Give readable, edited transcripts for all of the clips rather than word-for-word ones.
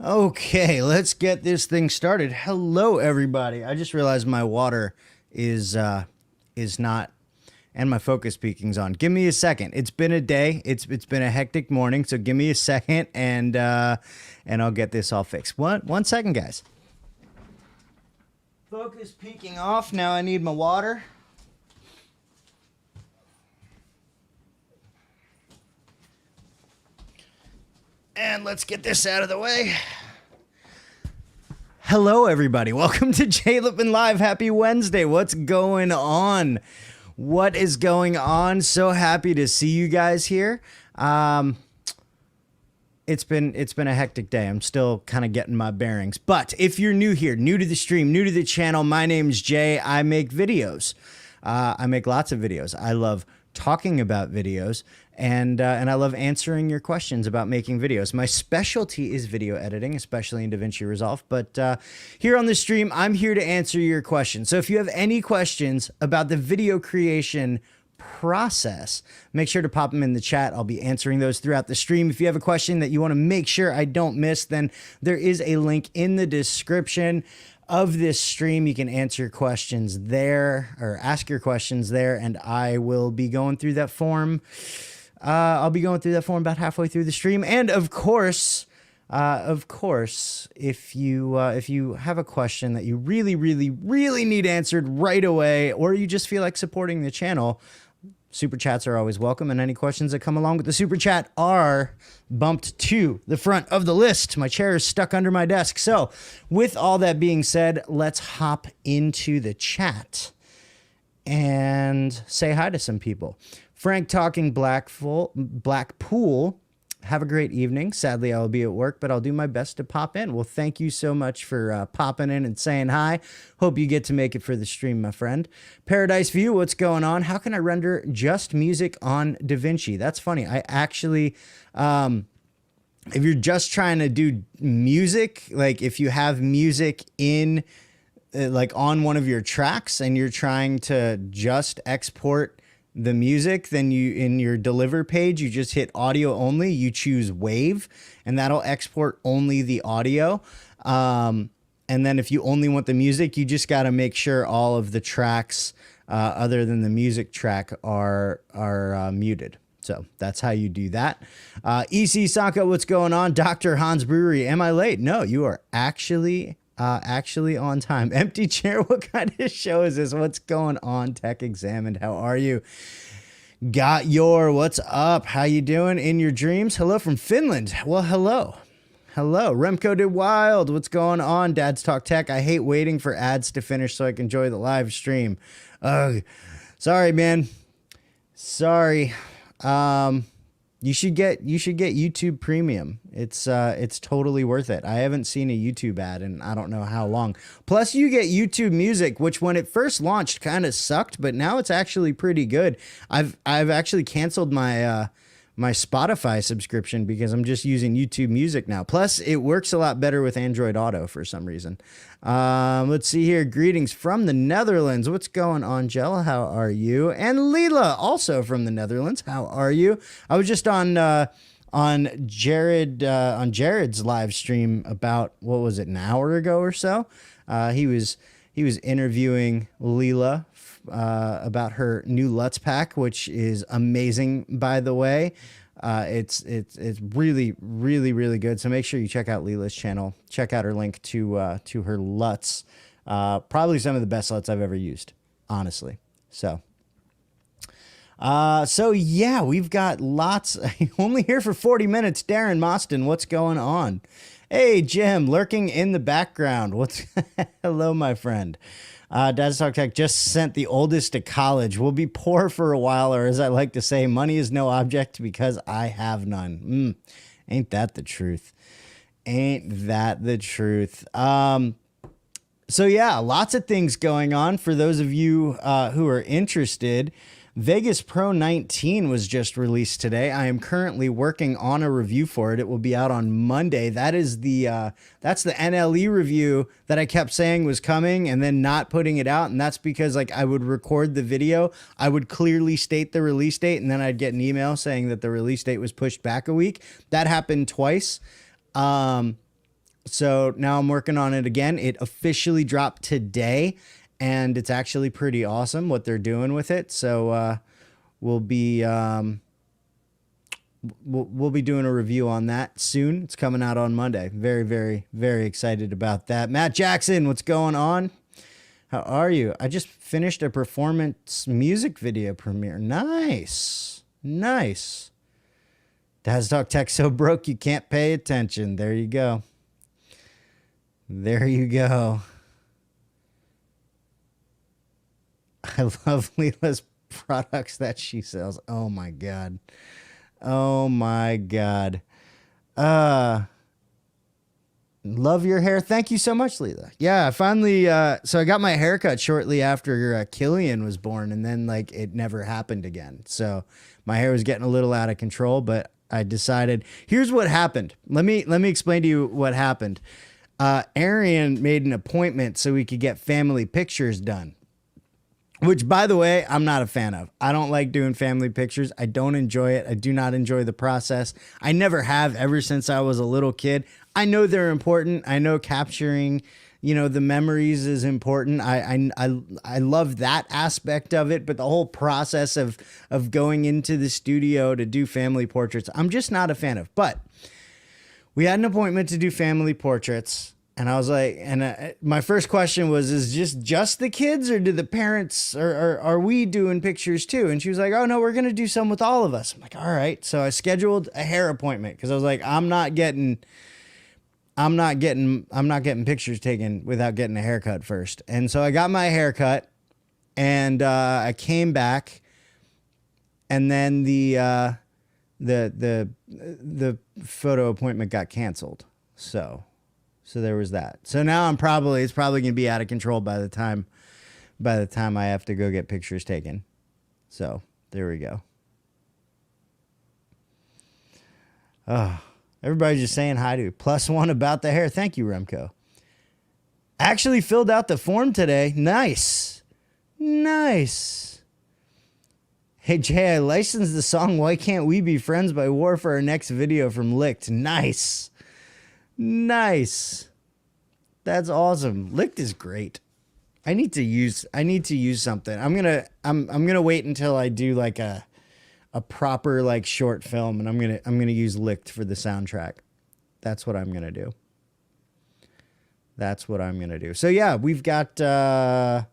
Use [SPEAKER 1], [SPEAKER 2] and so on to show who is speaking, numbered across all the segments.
[SPEAKER 1] Okay, let's get this thing started. Hello, everybody. I just realized my water is not, and my focus peaking's on. Give me a second. It's been a day. It's been a hectic morning. So give me a second, and I'll get this all fixed. One second, guys. Focus peaking off. Now I need my water. And let's get this out of the way. Hello, everybody. Welcome to J. Lippman Live. Happy Wednesday. What's going on? What is going on? So happy to see you guys here. It's been a hectic day. I'm still kind of getting my bearings. But if you're new here, new to the stream, new to the channel, my name's Jay. I make videos. I make lots of videos. I love talking about videos, and I love answering your questions about making videos. My specialty is video editing, especially in Davinci Resolve. But here on the stream, I'm here to answer your questions. So if you have any questions about the video creation process, make sure to pop them in the chat. I'll be answering those throughout the stream. If you have a question that you want to make sure I don't miss, then there is a link in the description of this stream. You can answer questions there or ask your questions there, and I will be going through that form. I'll be going through that form about halfway through the stream. And of course, if you have a question that you really need answered right away, or you just feel like supporting the channel, super chats are always welcome, and any questions that come along with the super chat are bumped to the front of the list. My chair is stuck under my desk. So with all that being said, let's hop into the chat and say hi to some people. Frank talking Blackpool. Have a great evening. Sadly, I will be at work, but I'll do my best to pop in. Well, thank you so much for popping in and saying hi. Hope you get to make it for the stream, my friend. Paradise View, what's going on? How can I render just music on Davinci? That's funny. I actually, if you're just trying to do music, like if you have music in, like on one of your tracks and you're trying to just export the music, then you, in your deliver page, you just hit audio only, you choose wave, and that'll export only the audio. And then if you only want the music, you just got to make sure all of the tracks other than the music track are muted. So that's how you do that. EC Saka, what's going on? Dr. Hans Brewery, am I late? No, you are actually on time. Empty chair, what kind of show is this? What's going on? Tech Examined, how are you? Got your, what's up? How you doing in your dreams? Hello from Finland. Well, hello. Remco did Wild, what's going on? Dad's Talk Tech. I hate waiting for ads to finish so I can enjoy the live stream. Ugh. Sorry, man. Sorry. You should get YouTube Premium. It's totally worth it. I haven't seen a YouTube ad in I don't know how long. Plus you get YouTube Music, which when it first launched kind of sucked, but now it's actually pretty good. I've actually canceled my my Spotify subscription because I'm just using YouTube Music now. Plus it works a lot better with Android Auto for some reason. Let's see here. Greetings from the Netherlands. What's going on, Jella? How are you? And Leela, also from the Netherlands. How are you? I was just on Jared's live stream about, what was it, an hour ago or so. He was interviewing Leela about her new Lutz pack, which is amazing, by the way. It's really good. So make sure you check out Leela's channel. Check out her link to her Lutz. Probably some of the best Lutz I've ever used, honestly. So yeah, we've got lots. Only here for 40 minutes. Darren Moston, what's going on? Hey, Jim, lurking in the background. What's hello, my friend. Dad's Talk Tech just sent the oldest to college. We'll be poor for a while, or as I like to say, money is no object because I have none. Ain't that the truth? Ain't that the truth? So yeah, lots of things going on for those of you who are interested. Vegas Pro 19 was just released today. I am currently working on a review for it. It will be out on Monday. That is that's the NLE review that I kept saying was coming and then not putting it out. And that's because like I would record the video, I would clearly state the release date, and then I'd get an email saying that the release date was pushed back a week. That happened twice. So now I'm working on it again. It officially dropped today, and it's actually pretty awesome what they're doing with it. So we'll be we'll be doing a review on that soon. It's coming out on Monday. Very, very, very excited about that. Matt Jackson, what's going on? How are you? I just finished a performance music video premiere. Nice. Nice. Daz Talk Tech so broke you can't pay attention. There you go. There you go. I love Leela's products that she sells. Oh my God. Oh my God. Love your hair. Thank you so much, Leela. Yeah, I finally, so I got my haircut shortly after Killian was born, and then like it never happened again. So my hair was getting a little out of control, but I decided, here's what happened. Let me explain to you what happened. Arian made an appointment so we could get family pictures done, which, by the way, I'm not a fan of. I don't like doing family pictures. I don't enjoy it. I do not enjoy the process. I never have ever since I was a little kid. I know they're important. I know capturing, the memories is important. I love that aspect of it, but the whole process of going into the studio to do family portraits, I'm just not a fan of. But we had an appointment to do family portraits, and I was like, my first question was, is just the kids, or do the parents, or are we doing pictures too? And she was like, oh no, we're going to do some with all of us. I'm like, all right. So I scheduled a hair appointment because I was like, I'm not getting pictures taken without getting a haircut first. And so I got my haircut, and I came back, and then the photo appointment got canceled. So there was that. So now it's probably going to be out of control by the time I have to go get pictures taken. So there we go. Oh, everybody's just saying hi to +1 about the hair. Thank you, Remco. Actually filled out the form today. Nice. Nice. Hey, Jay, I licensed the song Why Can't We Be Friends by War for our next video from Licked. Nice. Nice. That's awesome. Licked is great. I need to use something. I'm gonna wait until I do like a proper like short film, and I'm gonna use Licked for the soundtrack. That's what I'm gonna do. That's what I'm gonna do. So yeah, we've got the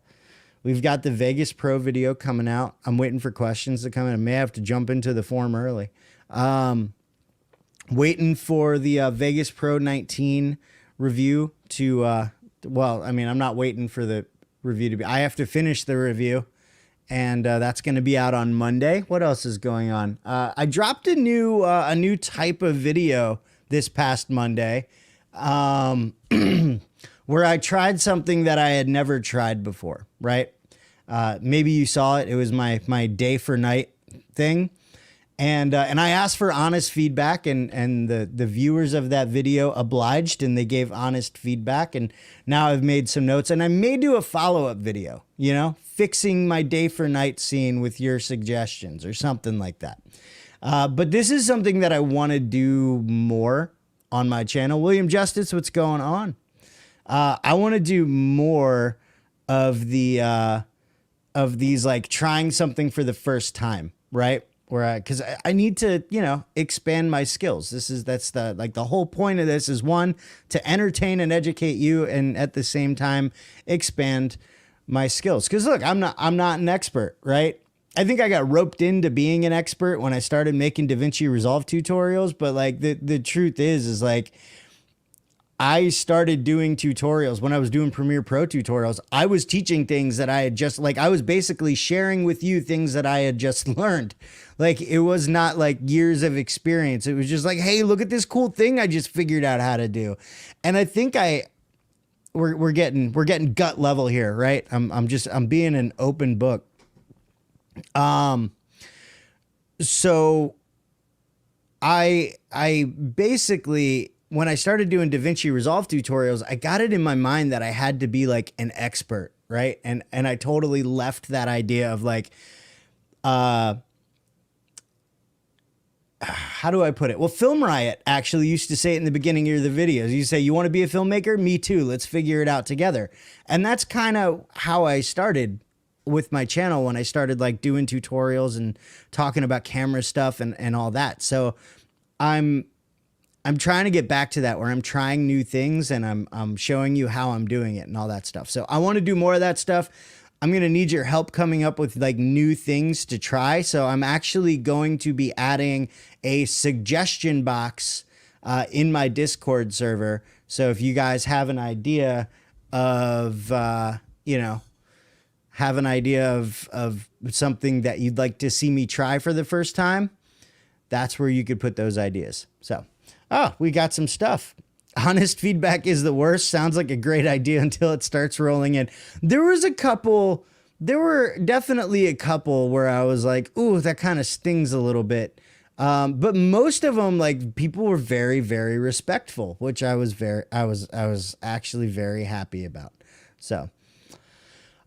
[SPEAKER 1] Vegas Pro video coming out. I'm waiting for questions to come in. I may have to jump into the form early. Waiting for the Vegas Pro 19 review to, I'm not waiting for the review to be, I have to finish the review, and that's going to be out on Monday. What else is going on? I dropped a new type of video this past Monday, where I tried something that I had never tried before, right? Maybe you saw it. It was my day for night thing. And I asked for honest feedback, and the viewers of that video obliged, and they gave honest feedback. And now I've made some notes, and I may do a follow-up video, fixing my day for night scene with your suggestions or something like that. But this is something that I want to do more on my channel. William Justice, what's going on? I want to do more of these like trying something for the first time, right? Because I need to, expand my skills. That's the whole point of this is, one, to entertain and educate you, and at the same time expand my skills. Because look, I'm not an expert, right? I think I got roped into being an expert when I started making Davinci Resolve tutorials. But like the truth is like, I started doing tutorials when I was doing Premiere Pro tutorials. I was teaching things that I had I was basically sharing with you things that I had just learned. Like, it was not like years of experience. It was just like, hey, look at this cool thing I just figured out how to do. And I think we're getting gut level here, right? I'm being an open book. So I basically, when I started doing Davinci Resolve tutorials, I got it in my mind that I had to be like an expert, right? And I totally left that idea of like, how do I put it? Well, Film Riot actually used to say it in the beginning of the videos. You say, you want to be a filmmaker? Me too. Let's figure it out together. And that's kind of how I started with my channel when I started like doing tutorials and talking about camera stuff and all that. So I'm trying to get back to that where I'm trying new things and I'm showing you how I'm doing it and all that stuff. So I want to do more of that stuff. I'm going to need your help coming up with like new things to try. So I'm actually going to be adding a suggestion box in my Discord server. So if you guys have an idea of, have an idea of something that you'd like to see me try for the first time, that's where you could put those ideas. So, we got some stuff. Honest feedback is the worst. Sounds like a great idea until it starts rolling in. There were definitely a couple where I was like, ooh, that kind of stings a little bit. But most of them, like, people were very, very respectful, which I was actually very happy about. So,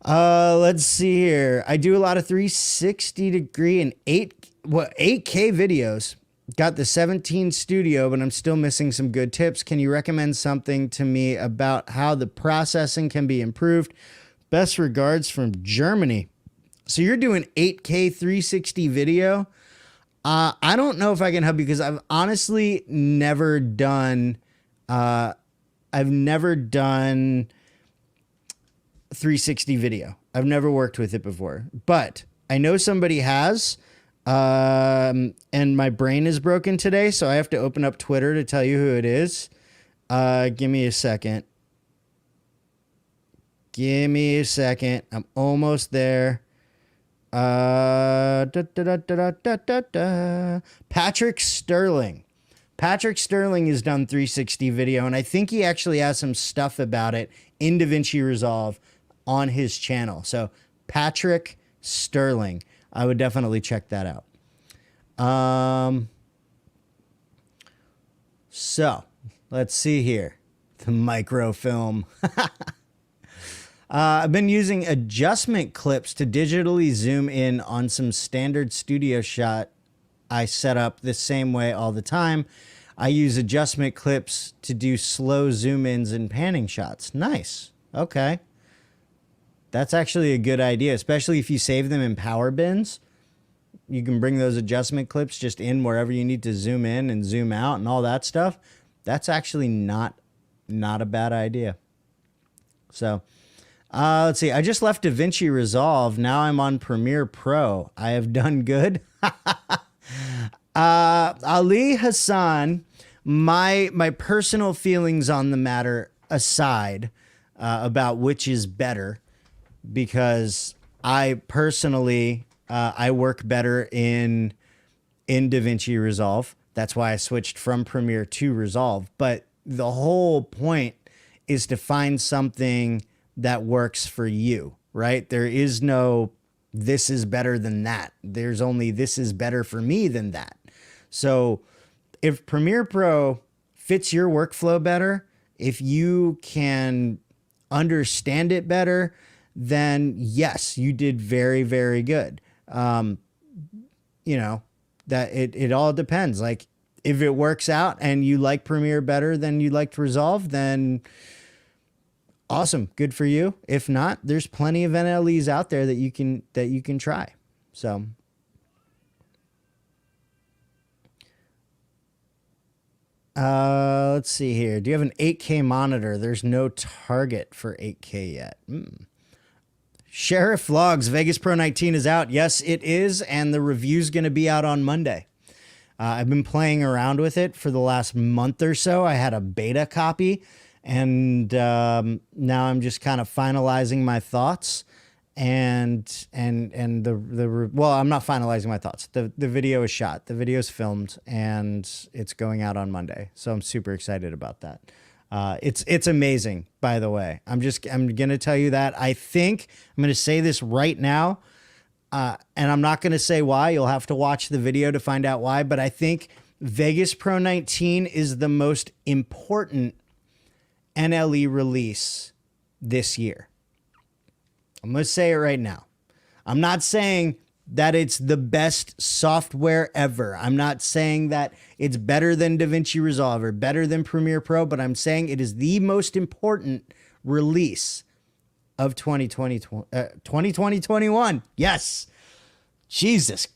[SPEAKER 1] let's see here. I do a lot of 360 degree and 8K videos. Got the 17 studio, but I'm still missing some good tips. Can you recommend something to me about how the processing can be improved? Best regards from Germany. So you're doing 8K 360 video. I don't know if I can help you because I've honestly never done, 360 video. I've never worked with it before, but I know somebody has. And my brain is broken today, so I have to open up Twitter to tell you who it is. Give me a second. I'm almost there. Patrick Sterling. Patrick Sterling has done 360 video, and I think he actually has some stuff about it in Davinci Resolve on his channel. So Patrick Sterling. I would definitely check that out. So let's see here. The microfilm. I've been using adjustment clips to digitally zoom in on some standard studio shot I set up the same way all the time. I use adjustment clips to do slow zoom ins and panning shots. Nice. Okay. That's actually a good idea, especially if you save them in power bins. You can bring those adjustment clips just in wherever you need to zoom in and zoom out and all that stuff. That's actually not a bad idea. So, let's see. I just left Davinci Resolve. Now I'm on Premiere Pro. I have done good. Ali Hassan, my personal feelings on the matter aside, about which is better, because I personally, I work better in Davinci Resolve. That's why I switched from Premiere to Resolve. But the whole point is to find something that works for you, right? There is no, this is better than that. There's only, this is better for me than that. So if Premiere Pro fits your workflow better, if you can understand it better, then yes, you did very, very good. That it all depends. Like if it works out and you like Premiere better than you liked Resolve, then awesome. Good for you. If not, there's plenty of NLEs out there that you can try. So let's see here. Do you have an 8K monitor? There's no target for 8K yet. Sheriff Vlogs, Vegas Pro 19 is out. Yes, it is. And the review's going to be out on Monday. I've been playing around with it for the last month or so. I had a beta copy, and now I'm just kind of finalizing my thoughts. Well, I'm not finalizing my thoughts. The video is shot. The video is filmed, and it's going out on Monday. So I'm super excited about that. It's amazing, by the way. I'm going to tell you that. I think I'm going to say this right now. And I'm not going to say why. You'll have to watch the video to find out why, but I think Vegas Pro 19 is the most important NLE release this year. I'm going to say it right now. I'm not saying that it's the best software ever. I'm not saying that it's better than Davinci Resolve or better than Premiere Pro, but I'm saying it is the most important release of 2021. Yes. Jesus.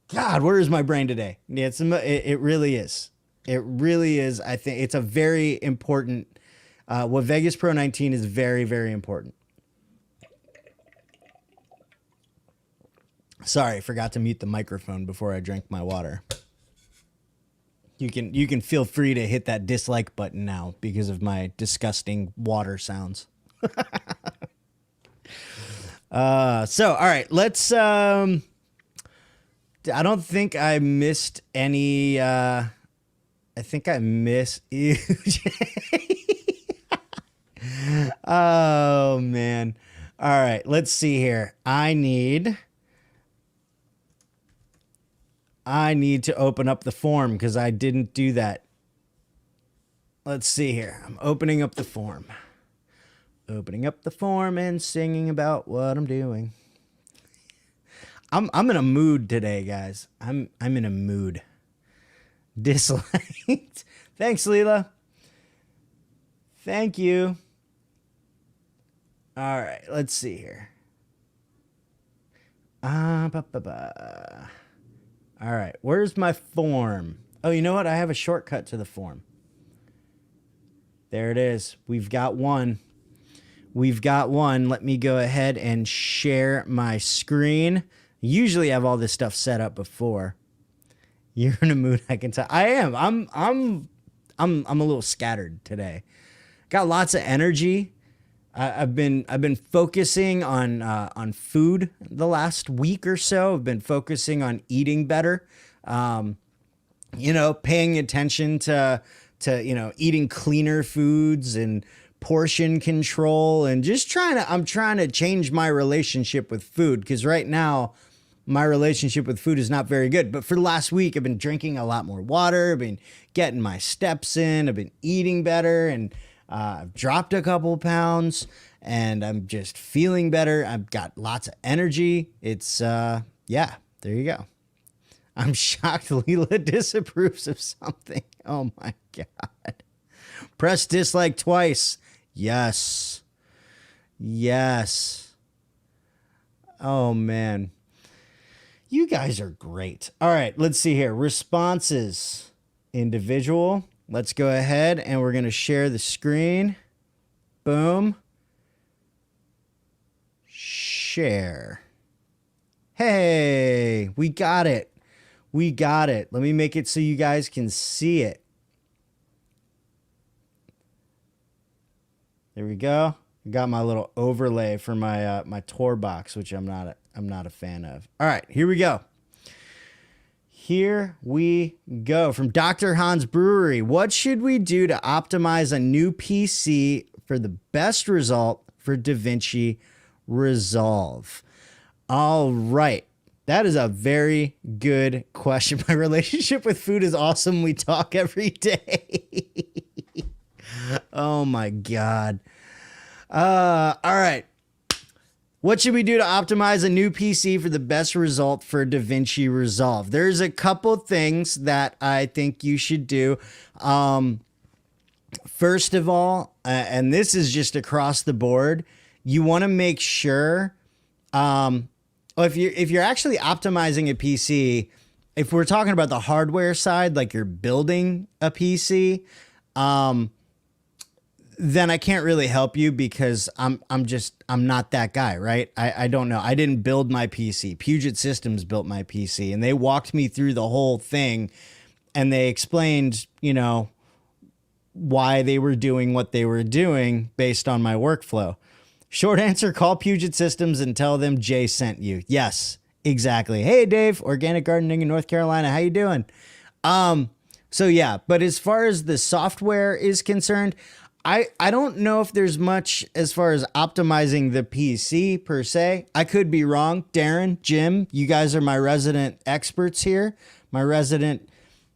[SPEAKER 1] God, where is my brain today? Yeah, it really is. It really is. I think it's a very important, what Vegas Pro 19 is very, very important. Sorry, forgot to mute the microphone before I drank my water. You can feel free to hit that dislike button now because of my disgusting water sounds. So, all right, let's, I don't think I missed any, I think I missed, oh man. All right, let's see here. I need to open up the form because I didn't do that. Let's see here. I'm opening up the form. Opening up the form and singing about what I'm doing. I'm in a mood today, guys. I'm in a mood. Disliked. Thanks, Leela. Thank you. All right, let's see here. All right, where's my form? Oh, you know what? I have a shortcut to the form. There it is. We've got one. We've got one. Let me go ahead and share my screen. Usually I have all this stuff set up before. You're in a mood, I can tell. I am. I'm a little scattered today. Got lots of energy. I've been focusing on food the last week or so. I've been focusing on eating better. You know, paying attention to eating cleaner foods and portion control, and just I'm trying to change my relationship with food, because right now my relationship with food is not very good. But for the last week, I've been drinking a lot more water. I've been getting my steps in. I've been eating better, and I've dropped a couple pounds, and I'm just feeling better. I've got lots of energy. It's, yeah, there you go. I'm shocked Leela disapproves of something. Oh my God. Press dislike twice. Yes. Yes. Oh man. You guys are great. All right, let's see here. Responses. Individual. Let's go ahead and we're going to share the screen. Boom. Share. Hey, we got it. We got it. Let me make it so you guys can see it. There we go. I got my little overlay for my my tour box, which I'm not a fan of. All right, here we go. Here we go. From Dr. Hans Brewery. What should we do to optimize a new PC for the best result for Davinci Resolve? All right. That is a very good question. My relationship with food is awesome. We talk every day. Oh my God. All right. What should we do to optimize a new PC for the best result for Davinci Resolve? There's a couple things that I think you should do. First of all, and this is just across the board, you want to make sure, if you're actually optimizing a PC, if we're talking about the hardware side, like you're building a PC, then I can't really help you, because I'm not that guy, right? I don't know. I didn't build my PC. Puget Systems built my PC, and they walked me through the whole thing, and they explained, why they were doing what they were doing based on my workflow. Short answer, call Puget Systems and tell them Jay sent you. Yes, exactly. Hey, Dave, organic gardening in North Carolina. How you doing? So yeah, but as far as the software is concerned, I don't know if there's much as far as optimizing the PC per se. I could be wrong. Darren, Jim, you guys are my resident experts here, my resident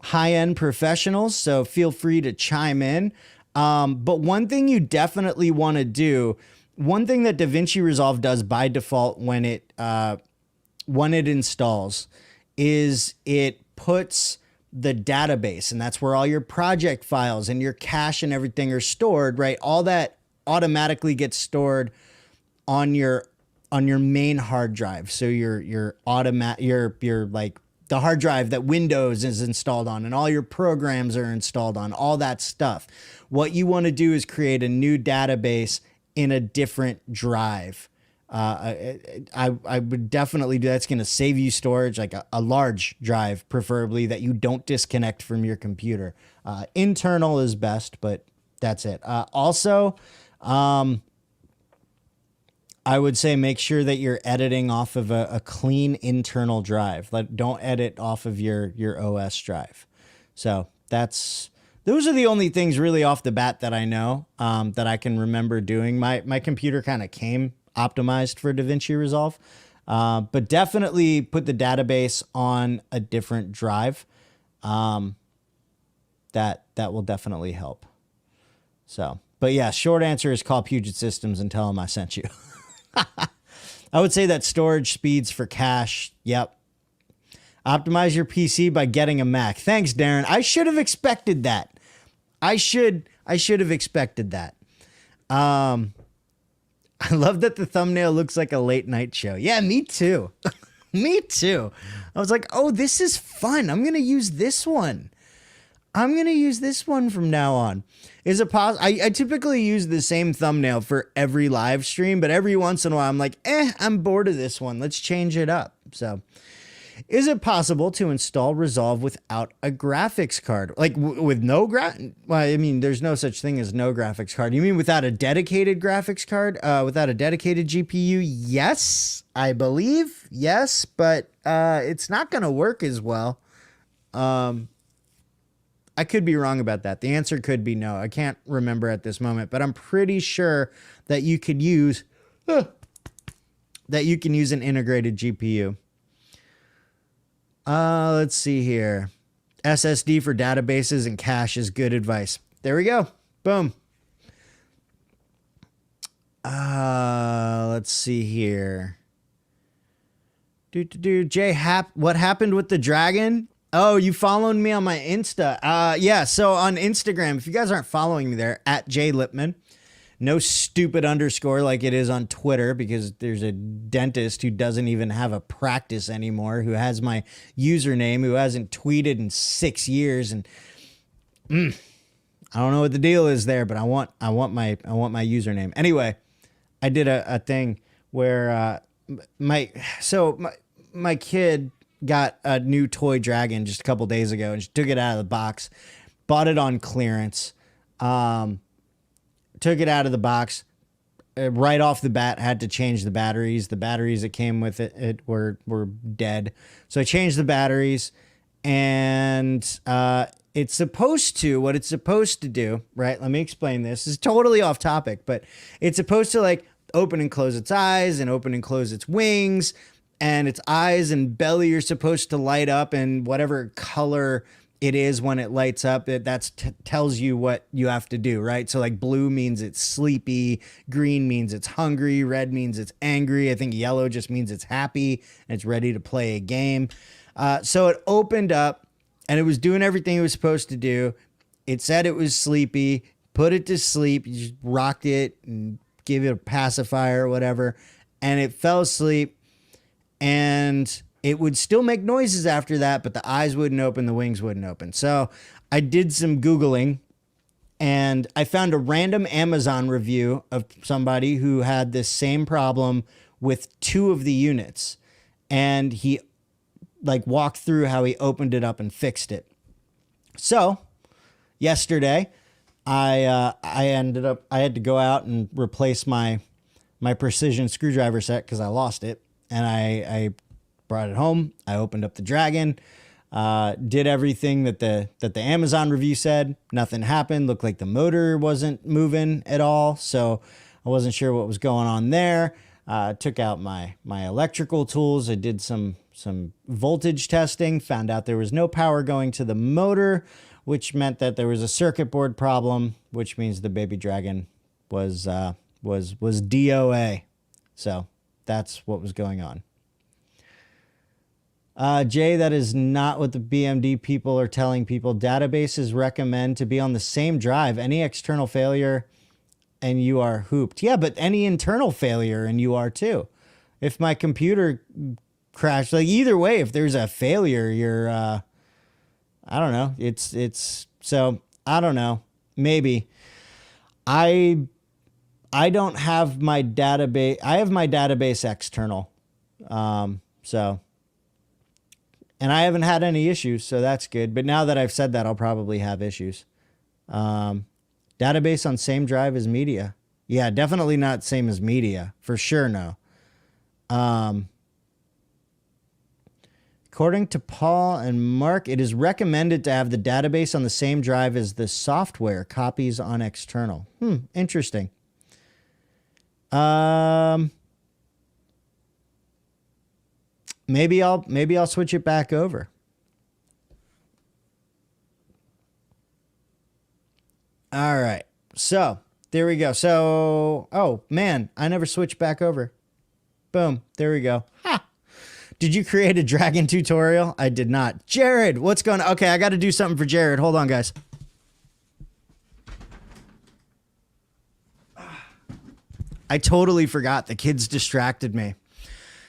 [SPEAKER 1] high-end professionals, so feel free to chime in. But one thing you definitely want to do, one thing that Davinci Resolve does by default when it when it installs is it puts the database, and that's where all your project files and your cache and everything are stored, right? All that automatically gets stored on your main hard drive. So your like the hard drive that Windows is installed on and all your programs are installed on, all that stuff. What you want to do is create a new database in a different drive. I would definitely do that's going to save you storage, like a large drive, preferably that you don't disconnect from your computer. Internal is best, but that's it. Also, I would say make sure that you're editing off of a clean internal drive. Don't edit off of your OS drive. So those are the only things really off the bat that I know that I can remember doing. My computer kind of came optimized for Davinci Resolve, but definitely put the database on a different drive. That will definitely help. So, but yeah, short answer is call Puget Systems and tell them I sent you. I would say that storage speeds for cache. Yep. Optimize your PC by getting a Mac. Thanks, Darren. I should have expected that. I should have expected that. I love that the thumbnail looks like a late night show. Yeah, me too. Me too. I was like, oh, this is fun. I'm going to use this one. I'm going to use this one from now on. Is it possible? I typically use the same thumbnail for every live stream, but every once in a while I'm like, I'm bored of this one. Let's change it up. So, is it possible to install Resolve without a graphics card? Like with no well, I mean, there's no such thing as no graphics card. You mean without a dedicated graphics card? Without a dedicated GPU? Yes, I believe. Yes, but it's not going to work as well. I could be wrong about that. The answer could be no. I can't remember at this moment, but I'm pretty sure that you could use an integrated GPU. Let's see here. SSD for databases and cache is good advice. There we go. Boom. Let's see here. Jay, what happened with the dragon? Oh, you followed me on my Insta. Yeah, so on Instagram, if you guys aren't following me there, at J Lippman, no stupid underscore like it is on Twitter, because there's a dentist who doesn't even have a practice anymore, who has my username, who hasn't tweeted in 6 years, and I don't know what the deal is there, but I want my username. Anyway, I did a thing where my kid got a new toy dragon just a couple days ago, and she took it out of the box, bought it on clearance, took it out of the box, right off the bat, had to change the batteries. The batteries that came with it were dead. So I changed the batteries, and what it's supposed to do, right? Let me explain this. This is totally off topic, but it's supposed to like open and close its eyes and open and close its wings, and its eyes and belly are supposed to light up, and whatever color it is when it lights up, tells you what you have to do, right? So like blue means it's sleepy, green means it's hungry, red means it's angry. I think yellow just means it's happy and it's ready to play a game. So it opened up and it was doing everything it was supposed to do. It said it was sleepy, put it to sleep. You just rocked it and gave it a pacifier or whatever, and it fell asleep. And it would still make noises after that, but the eyes wouldn't open, the wings wouldn't open. So I did some Googling, and I found a random Amazon review of somebody who had this same problem with 2 of the units. And he like walked through how he opened it up and fixed it. So yesterday I had to go out and replace my precision screwdriver set because I lost it. And I brought it home. I opened up the dragon, did everything that the Amazon review said. Nothing happened. Looked like the motor wasn't moving at all. So I wasn't sure what was going on there. Took out my electrical tools. I did some voltage testing, found out there was no power going to the motor, which meant that there was a circuit board problem, which means the baby dragon was DOA. So that's what was going on. Jay, that is not what the BMD people are telling people. Databases recommend to be on the same drive. Any external failure and you are hooped. Yeah, but any internal failure and you are too. If my computer crashed, like either way, if there's a failure, you're, I don't know. So I don't know. Maybe I don't have my database. I have my database external. So, and I haven't had any issues, so that's good. But now that I've said that, I'll probably have issues. Database on same drive as media. Yeah, definitely not same as media. For sure, no. According to Paul and Mark, it is recommended to have the database on the same drive as the software copies on external. Interesting. Maybe I'll switch it back over. All right. So there we go. So, oh man, I never switched back over. Boom. There we go. Ha! Did you create a dragon tutorial? I did not. Jared, what's going on? Okay, I got to do something for Jared. Hold on, guys. I totally forgot. The kids distracted me.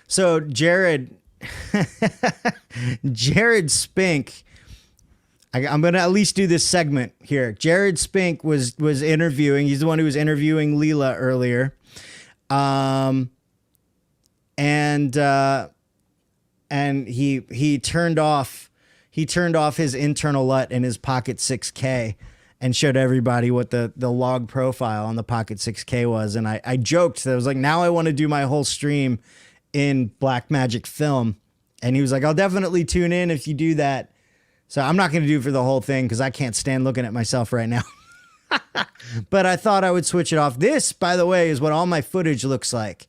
[SPEAKER 1] So Jared Spink, I'm going to at least do this segment here. Jared Spink was interviewing. He's the one who was interviewing Leela earlier. And he turned off his internal LUT in his Pocket 6K and showed everybody what the log profile on the Pocket 6K was. And I joked that I was like, now I want to do my whole stream in Blackmagic Film. And he was like, I'll definitely tune in if you do that. So I'm not going to do it for the whole thing because I can't stand looking at myself right now. But I thought I would switch it off. This, by the way, is what all my footage looks like.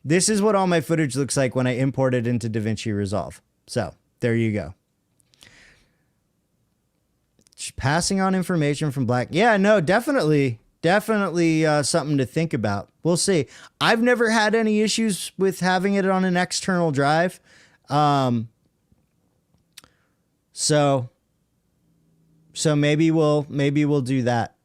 [SPEAKER 1] This is what all my footage looks like when I import it into Davinci Resolve. So there you go. Passing on information from Black. Yeah, no, definitely something to think about. We'll see. I've never had any issues with having it on an external drive. So maybe we'll do that.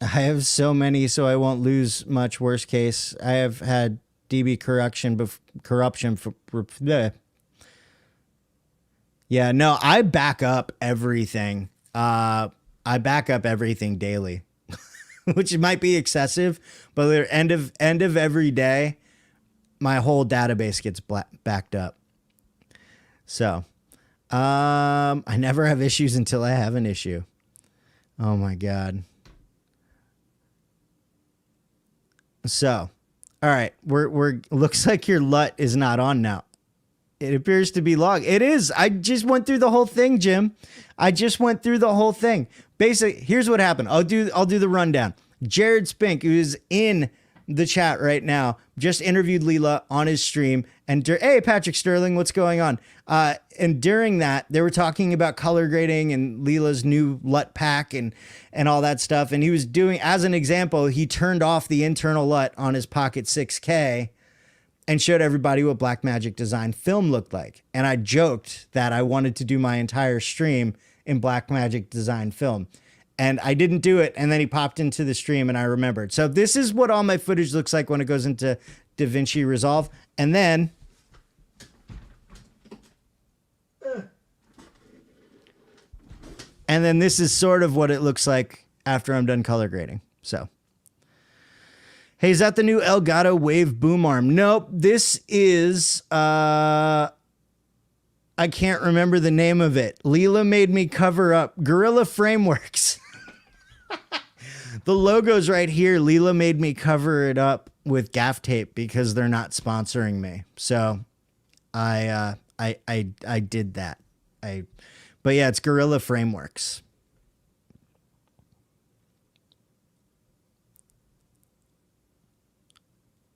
[SPEAKER 1] I have so many, so I won't lose much. Worst case, I have had DB corruption for bleh. Yeah, no, I back up everything. I back up everything daily, which might be excessive, but at the end of every day, my whole database gets backed up. So, I never have issues until I have an issue. Oh my God. So, all right, we're looks like your LUT is not on now. It appears to be logged. It is. I just went through the whole thing, Jim. I just went through the whole thing. Basically, here's what happened. I'll do the rundown. Jared Spink, who's in the chat right now, just interviewed Leela on his stream. And hey, Patrick Sterling, what's going on? And during that, they were talking about color grading and Leela's new LUT pack and all that stuff. And he was doing, as an example, he turned off the internal LUT on his Pocket 6K and showed everybody what Blackmagic Design Film looked like. And I joked that I wanted to do my entire stream in Blackmagic Design Film. And I didn't do it. And then he popped into the stream and I remembered. So this is what all my footage looks like when it goes into Davinci Resolve. And then this is sort of what it looks like after I'm done color grading. So, hey, is that the new Elgato Wave boom arm? Nope. This is, I can't remember the name of it. Leela made me cover up Gorilla Frameworks. The logo's right here. Leela made me cover it up with gaff tape because they're not sponsoring me. So I did that. But yeah, it's Gorilla Frameworks.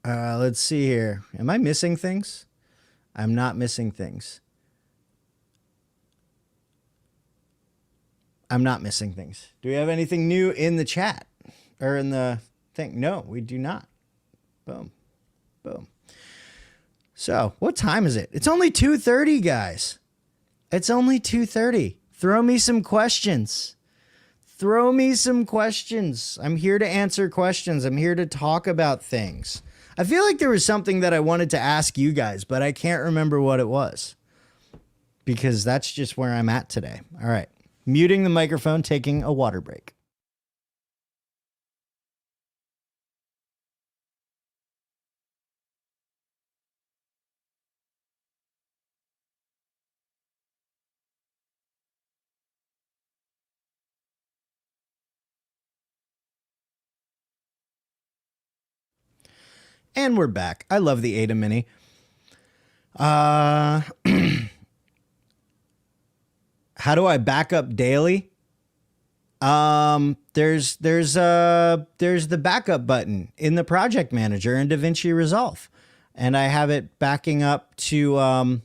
[SPEAKER 1] Let's see here. Am I missing things? I'm not missing things. I'm not missing things. Do we have anything new in the chat or in the thing? No, we do not. Boom. Boom. So, what time is it? It's only 2:30, guys. It's only 2:30. Throw me some questions. Throw me some questions. I'm here to answer questions. I'm here to talk about things. I feel like there was something that I wanted to ask you guys, but I can't remember what it was because that's just where I'm at today. All right. Muting the microphone, taking a water break. And we're back. I love the Ada Mini. How do I back up daily? There's the backup button in the project manager in Davinci Resolve, and I have it backing up to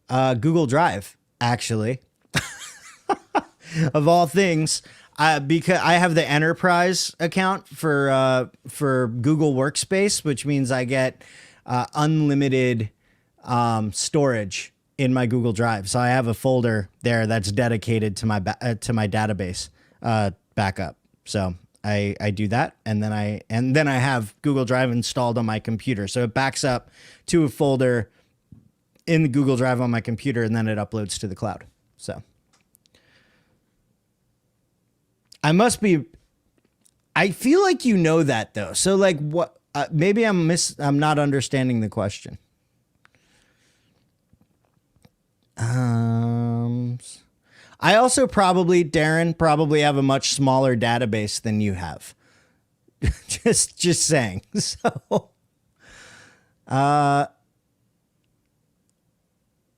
[SPEAKER 1] Google Drive, actually. Of all things, because I have the enterprise account for Google Workspace, which means I get unlimited storage in my Google Drive. So I have a folder there that's dedicated to my database backup. So I do that, and then I have Google Drive installed on my computer. So it backs up to a folder in the Google Drive on my computer, and then it uploads to the cloud. So I feel like you know that though. So like what? Maybe I'm not understanding the question. I also Darren have a much smaller database than you have. just saying. So,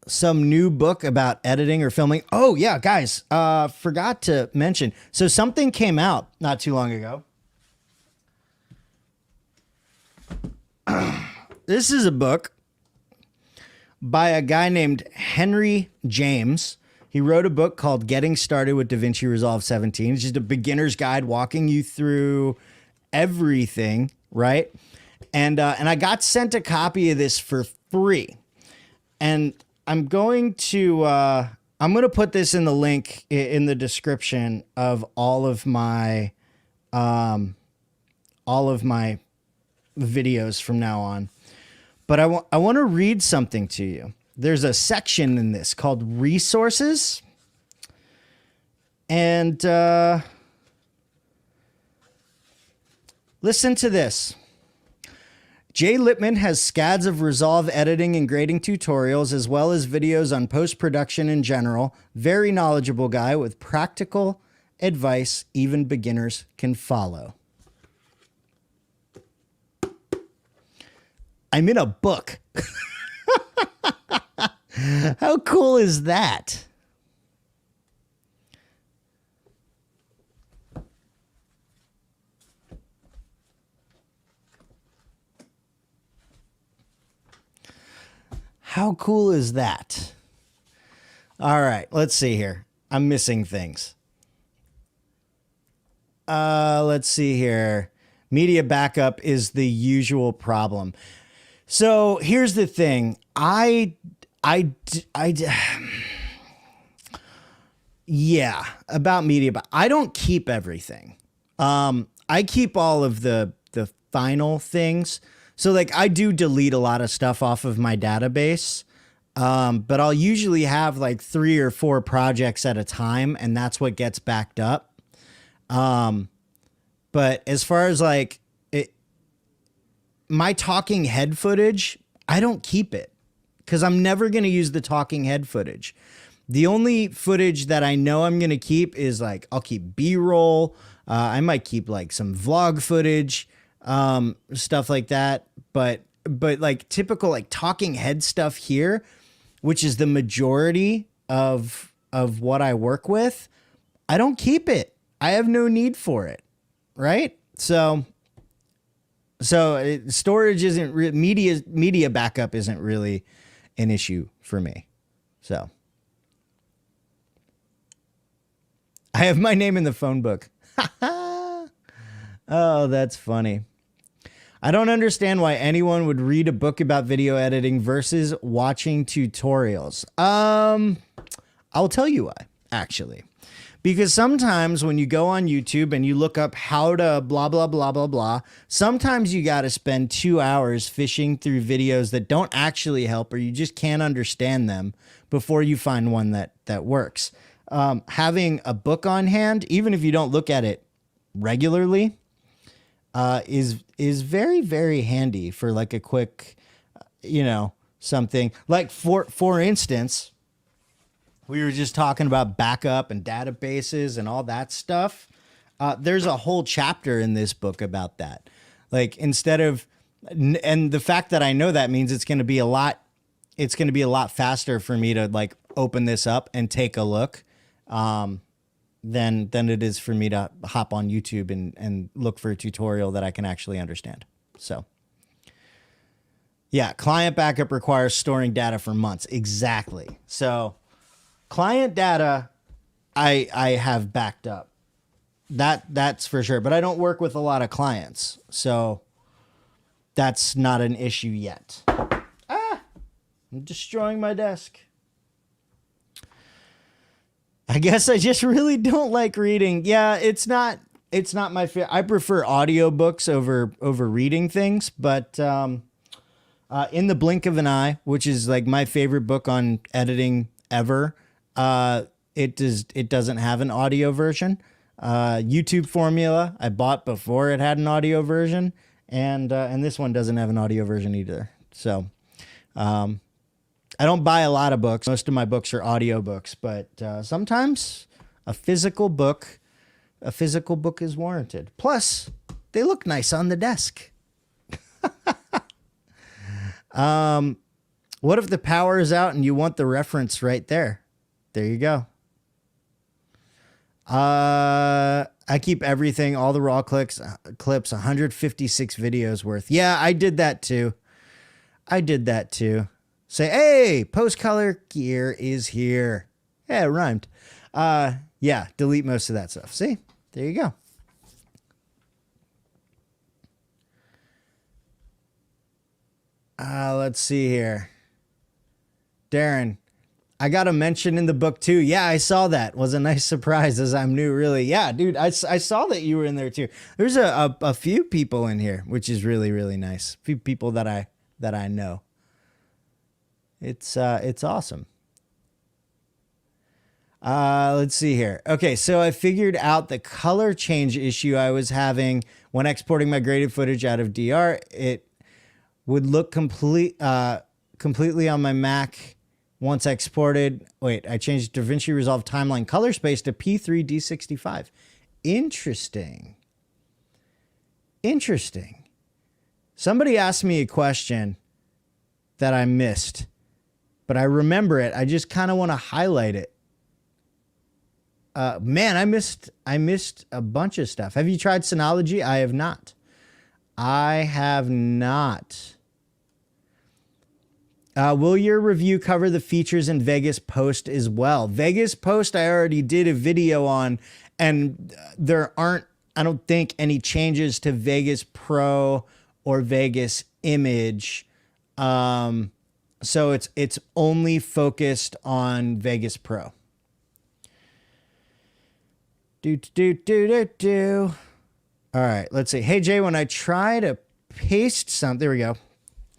[SPEAKER 1] some new book about editing or filming. Oh yeah, guys, forgot to mention. So something came out not too long ago. This is a book by a guy named Henry James. He wrote a book called Getting Started with Davinci Resolve 17. It's just a beginner's guide walking you through everything, right? And I got sent a copy of this for free. And I'm going to put this in the link in the description of all of my videos from now on. But I want to read something to you. There's a section in this called resources. And listen to this. Jay Lippman has scads of Resolve editing and grading tutorials, as well as videos on post-production in general. Very knowledgeable guy with practical advice even beginners can follow. I'm in a book. How cool is that? How cool is that? All right, let's see here. I'm missing things. Let's see here. Media backup is the usual problem. So here's the thing. Yeah, about media, but I don't keep everything. I keep all of the final things. So like I do delete a lot of stuff off of my database. But I'll usually have like 3 or 4 projects at a time, and that's what gets backed up. But as far as like my talking head footage, I don't keep it because I'm never going to use the talking head footage. The only footage that I know I'm going to keep is like, I'll keep B-roll. I might keep like some vlog footage, stuff like that. But like typical like talking head stuff here, which is the majority of what I work with, I don't keep it. I have no need for it. Right. So storage isn't media backup isn't really an issue for me. So I have my name in the phone book. Oh, that's funny. I don't understand why anyone would read a book about video editing versus watching tutorials. I'll tell you why, actually. Because sometimes when you go on YouTube and you look up how to blah, blah, blah, blah, blah, sometimes you got to spend 2 hours fishing through videos that don't actually help, or you just can't understand them before you find one that works. Having a book on hand, even if you don't look at it regularly, is very, very handy for like a quick, something like for instance, we were just talking about backup and databases and all that stuff. There's a whole chapter in this book about that. Like instead of, and the fact that I know that means it's going to be a lot faster for me to like open this up and take a look than it is for me to hop on YouTube and look for a tutorial that I can actually understand. So yeah, client backup requires storing data for months. Exactly. So client data, I have backed up. That's for sure. But I don't work with a lot of clients, so that's not an issue yet. I'm destroying my desk. I guess I just really don't like reading. Yeah, it's not my favorite. I prefer audiobooks over reading things, but In the Blink of an Eye, which is like my favorite book on editing ever, it doesn't have an audio version. YouTube Formula I bought before it had an audio version, and this one doesn't have an audio version either. So I don't buy a lot of books. Most of my books are audio books, but sometimes a physical book is warranted. Plus, they look nice on the desk. What if the power is out and you want the reference right there? There you go. I keep everything, all the raw clips, 156 videos worth. Yeah, I did that too. Say, hey, post-color gear is here. Yeah, it rhymed. Yeah, delete most of that stuff. See? There you go. Let's see here. Darren, I got a mention in the book too. Yeah, I saw that. Was a nice surprise as I'm new, really. Yeah, dude, I saw that you were in there too. There's a few people in here, which is really, really nice. A few people that I know. It's awesome. Let's see here. Okay, so I figured out the color change issue I was having when exporting my graded footage out of DR. It would look completely on my Mac once exported. Wait, I changed Davinci Resolve Timeline Color Space to P3D65. Interesting. Somebody asked me a question that I missed, but I remember it. I just kind of want to highlight it. Man, I missed a bunch of stuff. Have you tried Synology? I have not. Will your review cover the features in Vegas Post as well? Vegas Post I already did a video on, and there aren't, I don't think, any changes to Vegas Pro or Vegas Image. So it's only focused on Vegas Pro. All right, let's see. Hey, Jay, when I try to paste something, there we go.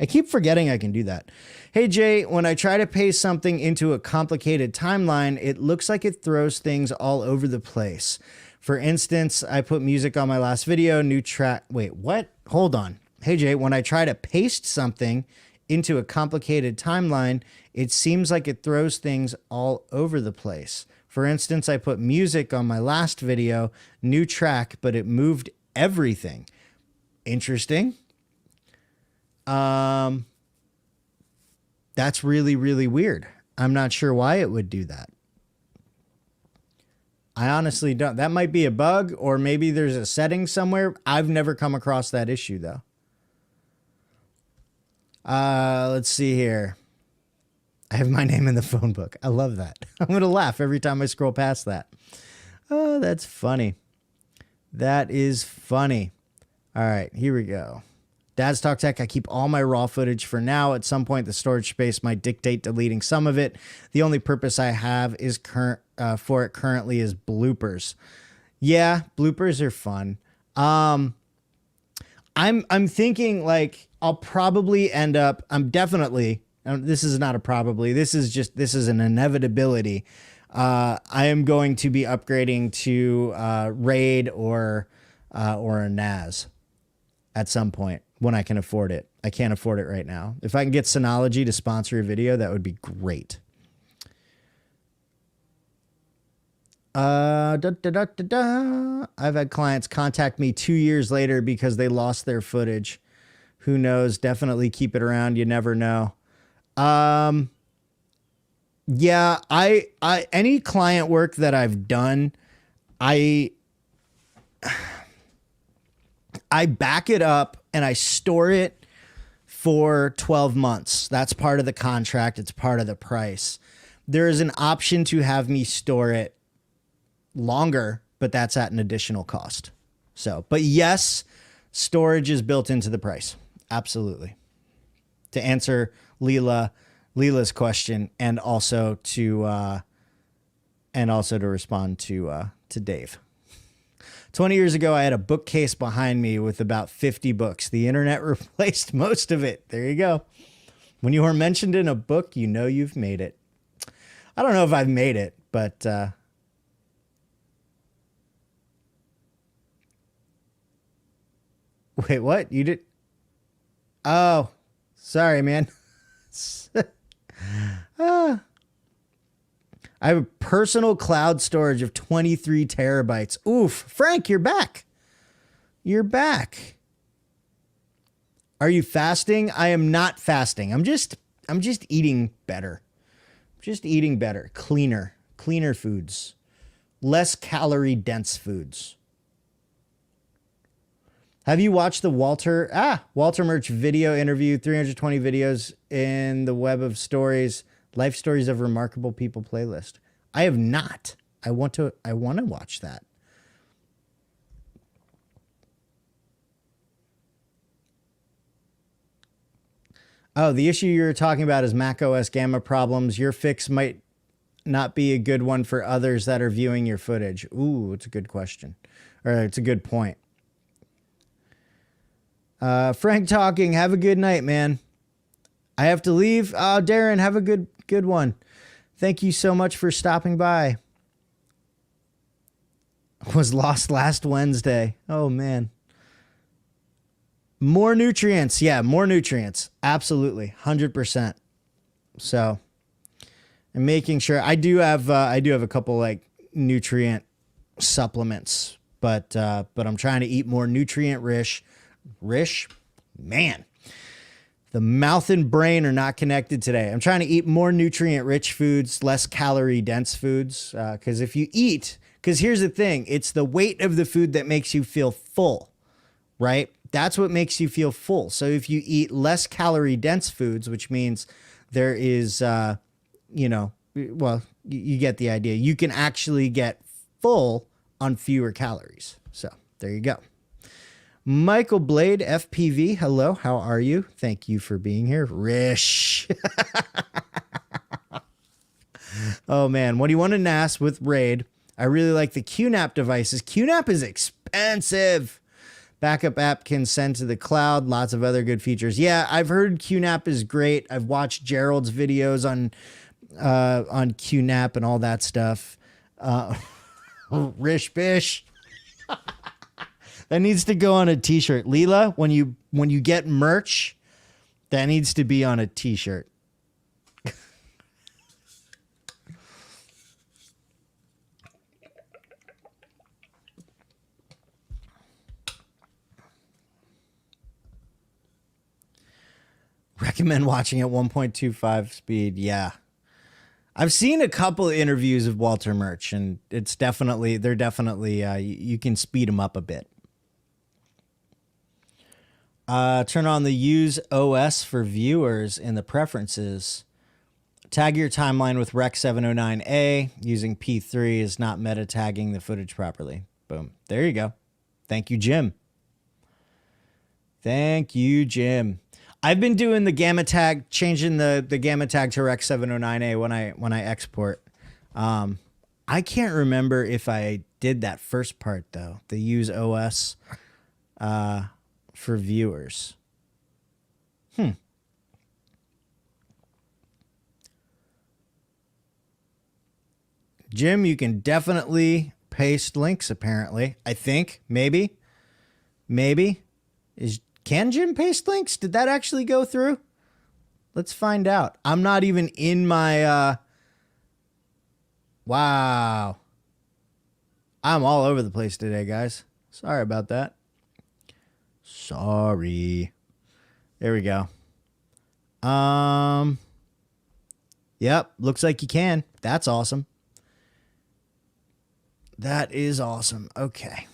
[SPEAKER 1] I keep forgetting I can do that. Hey, Jay, when I try to paste something into a complicated timeline, it looks like it throws things all over the place. For instance, I put music on my last video, new track. Wait, what? Hold on. Hey, Jay, when I try to paste something into a complicated timeline, it seems like it throws things all over the place. For instance, I put music on my last video, new track, but it moved everything. Interesting. That's really, really weird. I'm not sure why it would do that. I honestly don't. That might be a bug, or maybe there's a setting somewhere. I've never come across that issue, though. Let's see here. I have my name in the phone book. I love that. I'm going to laugh every time I scroll past that. Oh, that's funny. That is funny. All right, here we go. Dad's Talk Tech, I keep all my raw footage for now. At some point, the storage space might dictate deleting some of it. The only purpose I have is for it currently is bloopers. Yeah, bloopers are fun. I'm thinking like I'll probably end up. This is not a probably. This is an inevitability. I am going to be upgrading to RAID or a NAS at some point when I can afford it. I can't afford it right now. If I can get Synology to sponsor a video, that would be great. I've had clients contact me 2 years later because they lost their footage. Who knows? Definitely keep it around. You never know. Yeah, I any client work that I've done, I back it up and I store it for 12 months. That's part of the contract. It's part of the price. There is an option to have me store it longer, but that's at an additional cost. So, but yes, storage is built into the price. Absolutely. To answer Leela's question, and also to respond to Dave. 20 years ago, I had a bookcase behind me with about 50 books. The internet replaced most of it. There you go. When you are mentioned in a book, you know you've made it. I don't know if I've made it, but wait, what? You did? Oh, sorry, man. I have a personal cloud storage of 23 terabytes. Oof. Frank, you're back. You're back. Are you fasting? I am not fasting. I'm just eating better. Just eating better. Cleaner foods. Less calorie dense foods. Have you watched the Walter Murch video interview, 320 videos in the Web of Stories, Life Stories of Remarkable People playlist? I have not. I want to watch that. Oh, the issue you're talking about is Mac OS Gamma problems. Your fix might not be a good one for others that are viewing your footage. Ooh, it's a good question. Or it's a good point. Frank talking. Have a good night, man. I have to leave. Darren, have a good one. Thank you so much for stopping by. Was lost last Wednesday. Oh, man. More nutrients. Yeah, more nutrients. Absolutely. 100%. So I'm making sure I do have a couple like nutrient supplements, but I'm trying to eat more nutrient rich, man. The mouth and brain are not connected today. I'm trying to eat more nutrient-rich foods, less calorie-dense foods. Because here's the thing. It's the weight of the food that makes you feel full, right? That's what makes you feel full. So if you eat less calorie-dense foods, which means there is, you get the idea. You can actually get full on fewer calories. So there you go. Michael Blade, FPV. Hello, how are you? Thank you for being here. Rish. Oh, man. What do you want to NAS with RAID? I really like the QNAP devices. QNAP is expensive. Backup app can send to the cloud. Lots of other good features. Yeah, I've heard QNAP is great. I've watched Gerald's videos on QNAP and all that stuff. Rish Bish. That needs to go on a t-shirt. Leela, when you get merch, that needs to be on a t-shirt. Recommend watching at 1.25 speed. Yeah. I've seen a couple of interviews of Walter Murch, and they're definitely, you can speed them up a bit. Turn on the use OS for viewers in the preferences. Tag your timeline with Rec 709A. Using P3 is not meta tagging the footage properly. Boom. There you go. Thank you, Jim. Thank you, Jim. I've been doing the gamma tag, changing the gamma tag to Rec 709A when I export. I can't remember if I did that first part though, the use OS for viewers. Jim, you can definitely paste links apparently. I think maybe can Jim paste links? Did that actually go through? Let's find out. I'm not even in my wow. I'm all over the place today, guys. Sorry about that. Sorry. There we go. Yep, looks like you can. That's awesome. That is awesome. Okay.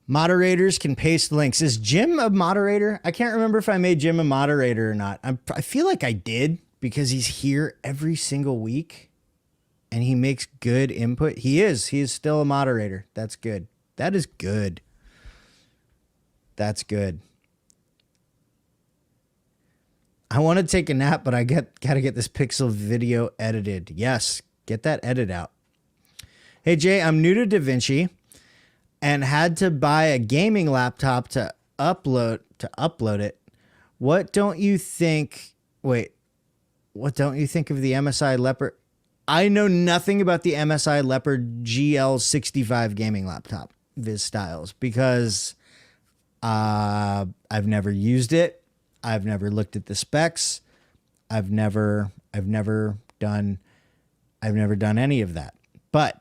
[SPEAKER 1] Moderators can paste links. Is Jim a moderator? I can't remember if I made Jim a moderator or not. I feel like I did because he's here every single week and he makes good input. He is still a moderator. That's good. That is good. That's good. I want to take a nap, but I gotta get this pixel video edited. Yes, get that edit out. Hey Jay, I'm new to Davinci and had to buy a gaming laptop to upload it. What don't you think of the MSI Leopard? I know nothing about the MSI Leopard GL65 gaming laptop, Viz Styles, because I've never used it. I've never looked at the specs. I've never done any of that. But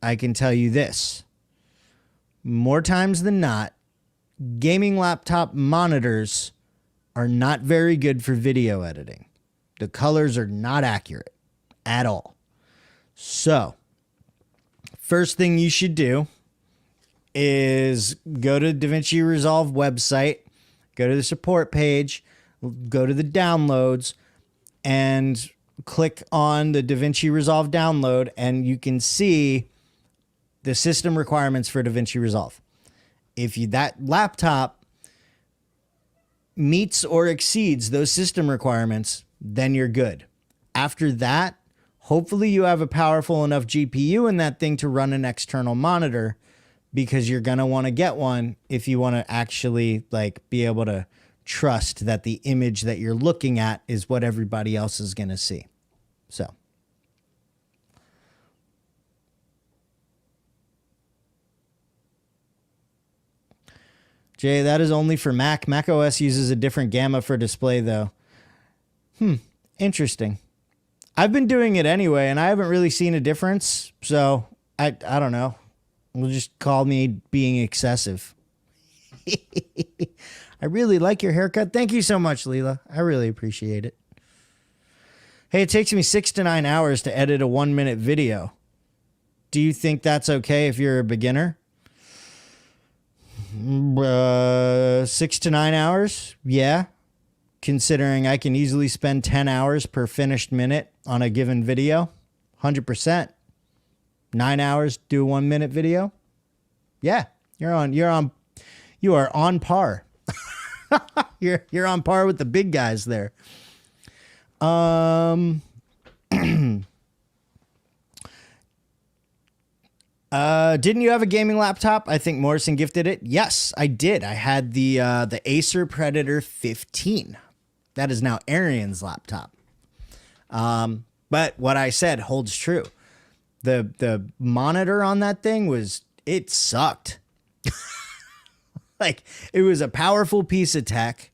[SPEAKER 1] I can tell you this. More times than not, gaming laptop monitors are not very good for video editing. The colors are not accurate at all. So, first thing you should do is go to DaVinci Resolve website, go to the support page, go to the downloads, and click on the DaVinci Resolve download, and you can see the system requirements for DaVinci Resolve. If that laptop meets or exceeds those system requirements, then you're good. After that, hopefully you have a powerful enough GPU in that thing to run an external monitor, because you're going to want to get one if you want to actually be able to trust that the image that you're looking at is what everybody else is going to see. So. Jay, that is only for Mac. Mac OS uses a different gamma for display though. Interesting. I've been doing it anyway and I haven't really seen a difference. So I don't know. We'll just call me being excessive. I really like your haircut. Thank you so much, Leela. I really appreciate it. Hey, it takes me 6 to 9 hours to edit a 1-minute video. Do you think that's okay if you're a beginner? 6 to 9 hours? Yeah. Considering I can easily spend 10 hours per finished minute on a given video. 100%. 9 hours, do a 1-minute video. Yeah, you are on par. you're on par with the big guys there. Didn't you have a gaming laptop? I think Morrison gifted it. Yes, I did. I had the Acer Predator 15. That is now Arian's laptop. But what I said holds true. The monitor on that thing it sucked. It was a powerful piece of tech.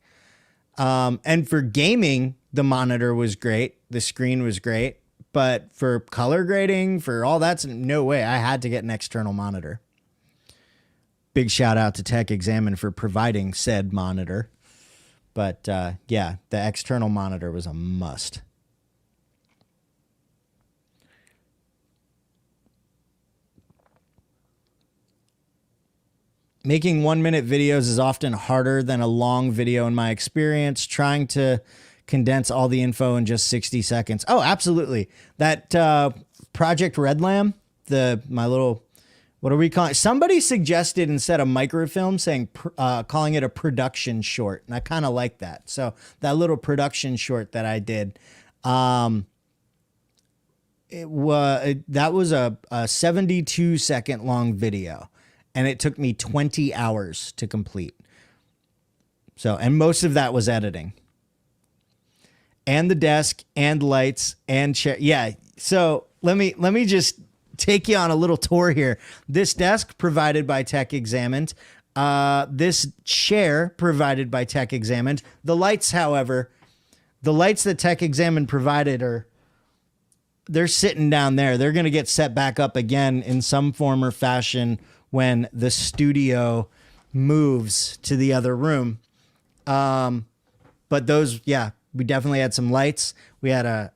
[SPEAKER 1] And for gaming, the monitor was great. The screen was great. But for color grading, for all that, no way. I had to get an external monitor. Big shout out to Tech Examine for providing said monitor. But yeah, the external monitor was a must. Making 1-minute videos is often harder than a long video in my experience. Trying to condense all the info in just 60 seconds. Oh, absolutely. That Project Red Lamb, my little What are we calling? Somebody suggested instead of microfilm saying calling it a production short, and I kind of like that. So that little production short that I did, that was a 72-second long video, and it took me 20 hours to complete. So, and most of that was editing, and the desk, and lights, and chair. Yeah. So let me just take you on a little tour here. This desk provided by Tech Examined. This chair provided by Tech Examined. The lights, however, the lights that Tech Examined provided they're sitting down there. They're going to get set back up again in some form or fashion when the studio moves to the other room. But those, yeah, we definitely had some lights. We had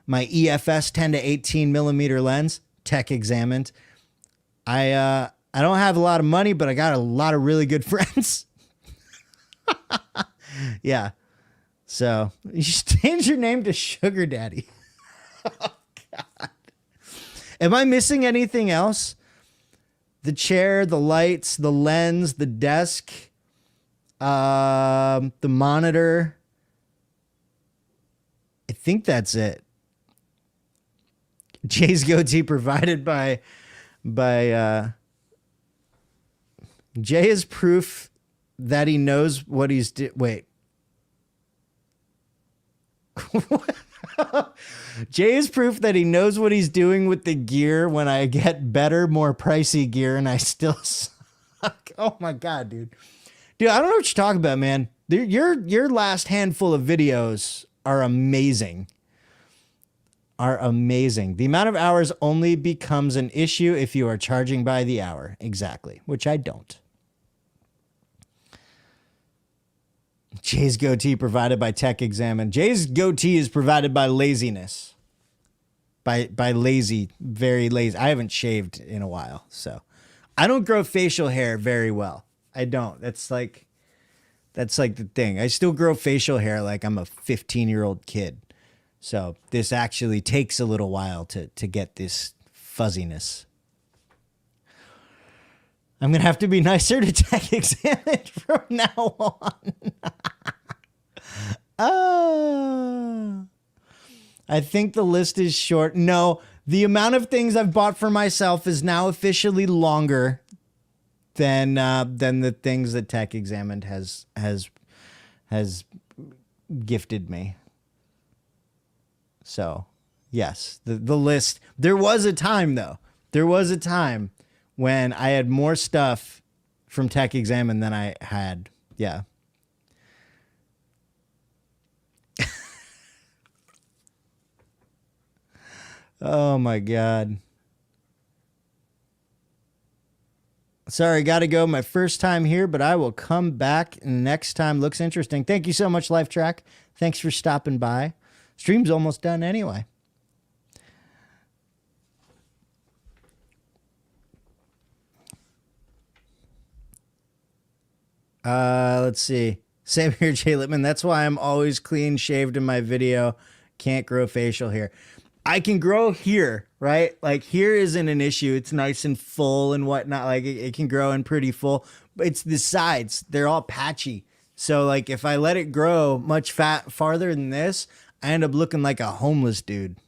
[SPEAKER 1] my EFS 10 to 18 millimeter lens, Tech Examined. I don't have a lot of money, but I got a lot of really good friends. Yeah. So you should change your name to Sugar Daddy. Oh, God. Am I missing anything else? The chair, the lights, the lens, the desk, the monitor. I think that's it. Jay's goatee provided by Jay is proof that he knows what he's wait. Jay is proof that he knows what he's doing with the gear when I get better, more pricey gear and I still suck. Oh my God, dude. Dude, I don't know what you're talking about, man. Your last handful of videos are amazing. The amount of hours only becomes an issue if you are charging by the hour. Exactly, which I don't. Jay's goatee provided by Tech Examined. Jay's goatee is provided by laziness. By lazy, very lazy. I haven't shaved in a while, so I don't grow facial hair very well. I don't. That's like the thing. I still grow facial hair like I'm a 15-year-old kid. So this actually takes a little while to get this fuzziness. I'm going to have to be nicer to Tech Examined from now on. I think the list is short. No, the amount of things I've bought for myself is now officially longer than the things that Tech Examined has gifted me. So, yes, the list. There was a time, though. There was a time when I had more stuff from Tech Examined than I had. Yeah. Oh, my God. Sorry, got to go. My first time here, but I will come back next time. Looks interesting. Thank you so much, LifeTrack. Thanks for stopping by. Stream's almost done anyway. Let's see. Same here, Jay Lippman. That's why I'm always clean shaved in my video. Can't grow facial hair. I can grow here, right? Like here isn't an issue. It's nice and full and whatnot. Like it can grow in pretty full, but it's the sides. They're all patchy. So like if I let it grow much farther than this, I end up looking like a homeless dude.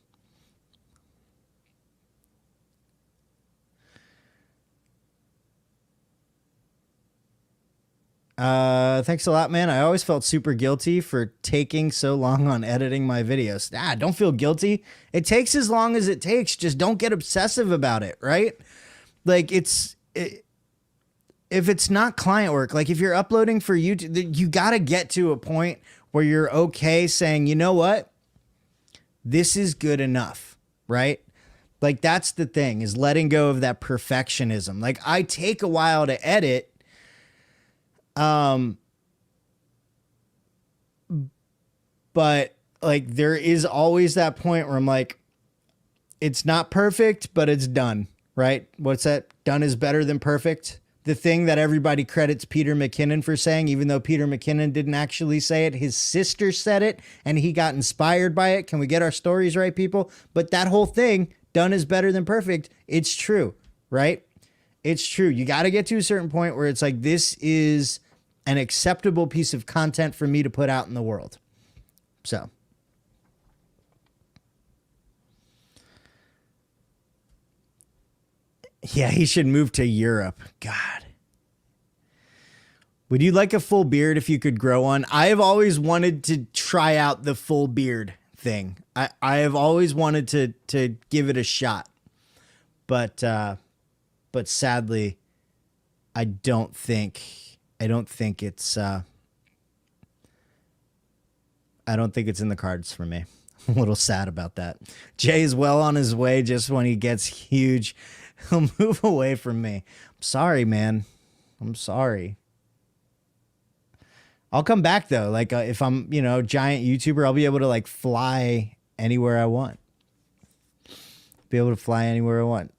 [SPEAKER 1] Thanks a lot, man. I always felt super guilty for taking so long on editing my videos. Don't feel guilty. It takes as long as it takes. Just don't get obsessive about it, right? Like if it's not client work, like if you're uploading for YouTube, you got to get to a point where you're okay saying, you know what? This is good enough, right? Like that's the thing, is letting go of that perfectionism. Like I take a while to edit. But like there is always that point where I'm like, it's not perfect, but it's done, right? What's that? Done is better than perfect. The thing that everybody credits Peter McKinnon for saying, even though Peter McKinnon didn't actually say it, his sister said it and he got inspired by it. Can we get our stories right, people? But that whole thing, done is better than perfect. It's true. right? It's true. You got to get to a certain point where it's like, this is an acceptable piece of content for me to put out in the world. So. Yeah, he should move to Europe. God. Would you like a full beard if you could grow one? I have always wanted to try out the full beard thing. I have always wanted to give it a shot. But sadly, I don't think it's in the cards for me. I'm a little sad about that. Jay is well on his way. Just when he gets huge, he'll move away from me. I'm sorry, man. I'm sorry. I'll come back though. Like if I'm, giant YouTuber, I'll be able to like fly anywhere I want. Be able to fly anywhere I want.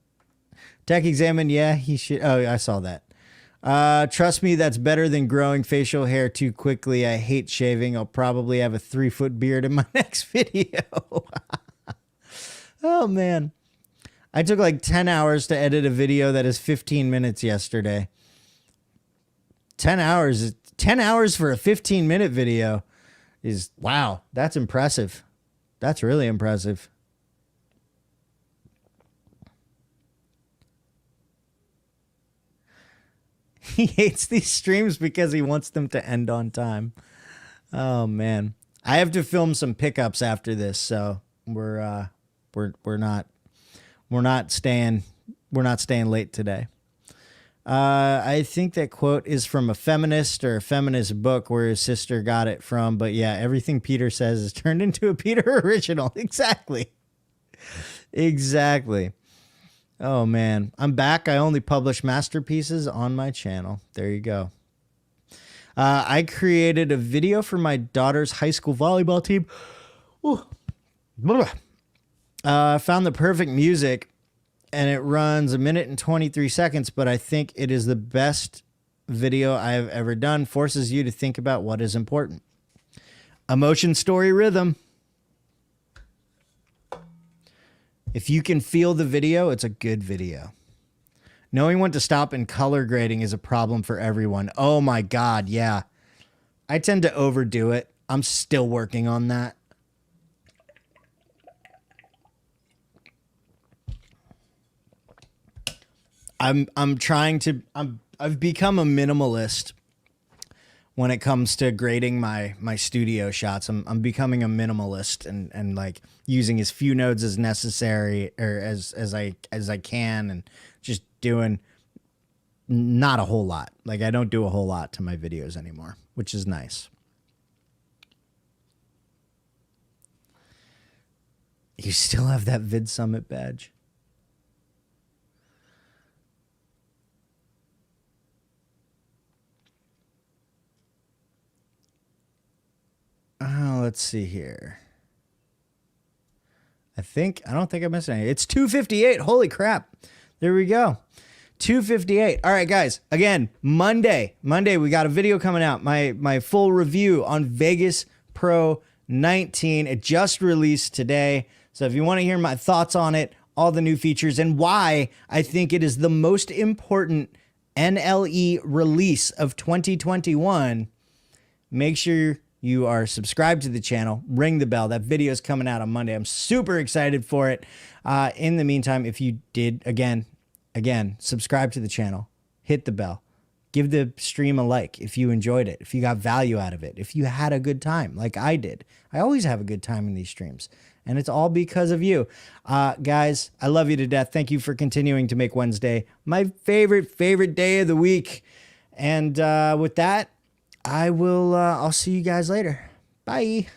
[SPEAKER 1] Tech examine. Yeah, he should. Oh, I saw that. Trust me, that's better than growing facial hair too quickly. I hate shaving. I'll probably have a 3-foot beard in my next video. Oh man. I took like 10 hours to edit a video that is 15 minutes yesterday. 10 hours for a 15-minute video is, wow, that's impressive. That's really impressive. He hates these streams because he wants them to end on time. Oh man. I have to film some pickups after this, so we're not staying late today. I think that quote is from a feminist or a feminist book where his sister got it from. But yeah, everything Peter says is turned into a Peter original. Exactly. Exactly. Oh, man. I'm back. I only publish masterpieces on my channel. There you go. I created a video for my daughter's high school volleyball team. I found the perfect music. And it runs 1 minute and 23 seconds, but I think it is the best video I have ever done. Forces you to think about what is important. Emotion, story, rhythm. If you can feel the video, it's a good video. Knowing when to stop and color grading is a problem for everyone. Oh my God, yeah. I tend to overdo it. I'm still working on that. I've become a minimalist when it comes to grading my studio shots. I'm becoming a minimalist and like using as few nodes as necessary or as I can, and just doing not a whole lot. Like I don't do a whole lot to my videos anymore, which is nice. You still have that Vid Summit badge? Oh, let's see here. I don't think I missed any. It's 2:58. Holy crap. There we go. 2:58. All right, guys. Again, Monday, we got a video coming out. My full review on Vegas Pro 19. It just released today. So if you want to hear my thoughts on it, all the new features, and why I think it is the most important NLE release of 2021, make sure you are subscribed to the channel, ring the bell. That video is coming out on Monday. I'm super excited for it. In the meantime, if you did, again, subscribe to the channel, hit the bell, give the stream a like if you enjoyed it, if you got value out of it, if you had a good time like I did. I always have a good time in these streams, and it's all because of you. Guys, I love you to death. Thank you for continuing to make Wednesday my favorite day of the week. And with that, I'll see you guys later. Bye.